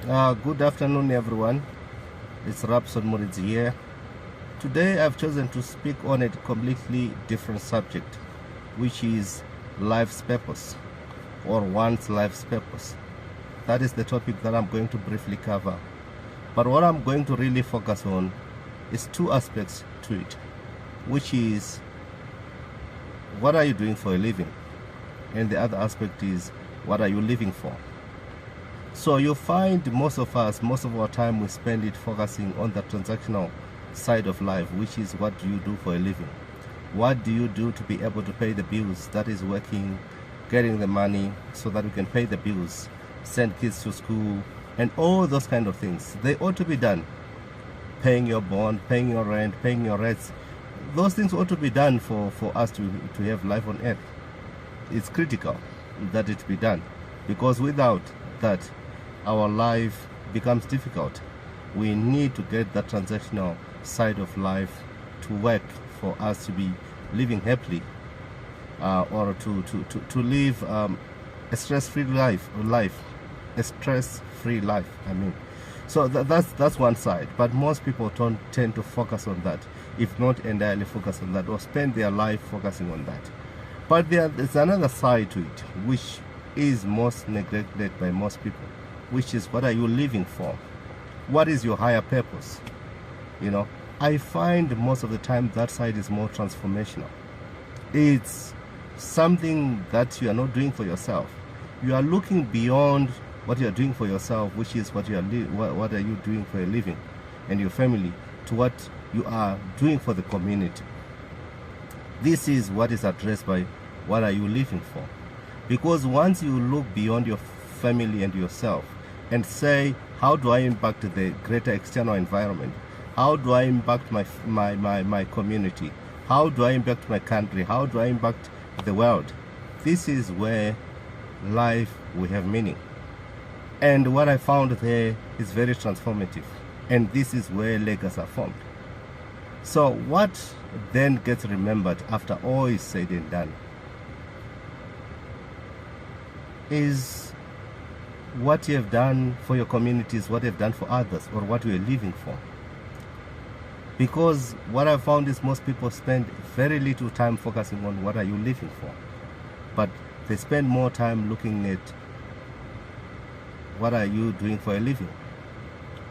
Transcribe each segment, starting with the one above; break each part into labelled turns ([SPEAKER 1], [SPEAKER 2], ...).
[SPEAKER 1] Good afternoon, everyone. It's Rabson Muridzi here. Today, I've chosen to speak on a completely different subject, which is life's purpose, or one's life's purpose. That is the topic that I'm going to briefly cover. But what I'm going to really focus on is two aspects to it, which is what are you doing for a living? And the other aspect is what are you living for? So you find most of our time we spend it focusing on the transactional side of life, which is what do you do for a living? What do you do to be able to pay the bills? That is working, getting the money so that you can pay the bills, send kids to school, and all those kind of things. They ought to be done. Paying your bond, paying your rent, paying your rents. Those things ought to be done for us to have life on earth. It's critical that it be done, because without that, our life becomes difficult. We need to get that transactional side of life to work for us to be living happily, or to live a stress-free life, a stress-free life. So that's one side. But most people don't tend to focus on that, if not entirely focus on that, or spend their life focusing on that. But there's another side to it, which is most neglected by most people, which is what are you living for? What is your higher purpose? I find most of the time that side is more transformational. It's something that you are not doing for yourself. You are looking beyond what you are doing for yourself, which is what are you doing for a living and your family, to what you are doing for the community. This is what is addressed by what are you living for. Because once you look beyond your family and yourself and say, how do I impact the greater external environment? How do I impact my community? How do I impact my country? How do I impact the world? This is where life will have meaning. And what I found there is very transformative. And this is where legacies are formed. So what then gets remembered after all is said and done is what you have done for your communities, what you have done for others, or what you are living for. Because what I found is most people spend very little time focusing on what are you living for, but they spend more time looking at what are you doing for a living,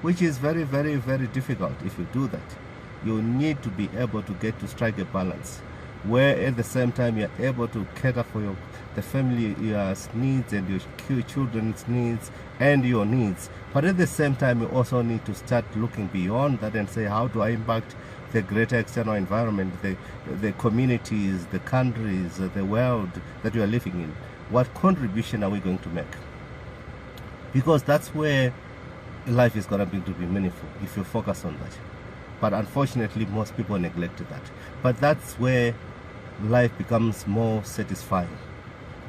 [SPEAKER 1] which is very, very, very difficult. If you do that, you need to be able to get to strike a balance where at the same time you are able to cater for the family, your needs, and your children's needs and your needs. But at the same time, you also need to start looking beyond that and say, how do I impact the greater external environment, the communities, the countries, the world that you are living in? What contribution are we going to make? Because that's where life is going to be meaningful, if you focus on that. But unfortunately, most people neglect that. But that's where life becomes more satisfying.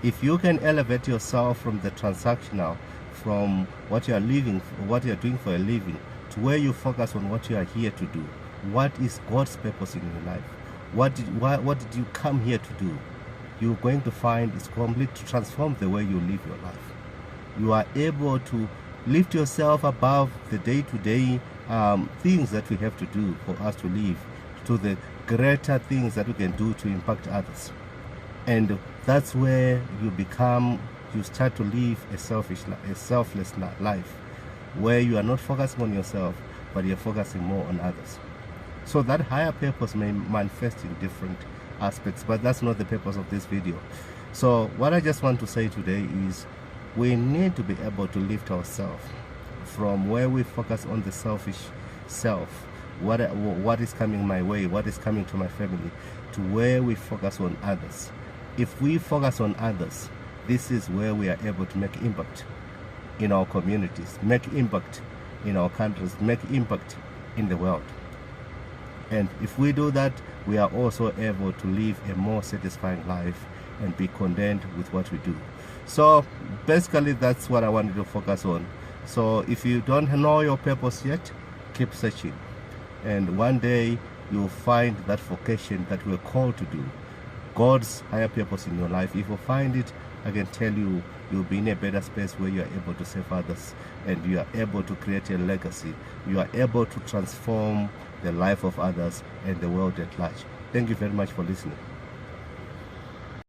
[SPEAKER 1] If you can elevate yourself from the transactional, from what you are living, what you are doing for a living, to where you focus on what you are here to do. What is God's purpose in your life? What did you come here to do? You're going to find it's completely transformed the way you live your life. You are able to lift yourself above the day-to-day things that we have to do for us to live, to the greater things that we can do to impact others. And that's where you start to live a selfless life, where you are not focusing on yourself, but you're focusing more on others. So that higher purpose may manifest in different aspects, but that's not the purpose of this video. So what I just want to say today is we need to be able to lift ourselves from where we focus on the selfish self, what is coming my way, what is coming to my family, to where we focus on others. If we focus on others, this is where we are able to make impact in our communities, make impact in our countries, make impact in the world. And if we do that, we are also able to live a more satisfying life and be content with what we do. So basically, that's what I wanted to focus on. So if you don't know your purpose yet, keep searching. And one day you'll find that vocation that we're called to do, God's higher purpose in your life. If you find it, I can tell you you'll be in a better space where you are able to serve others, and you are able to create a legacy. You are able to transform the life of others and the world at large. Thank you very much for listening.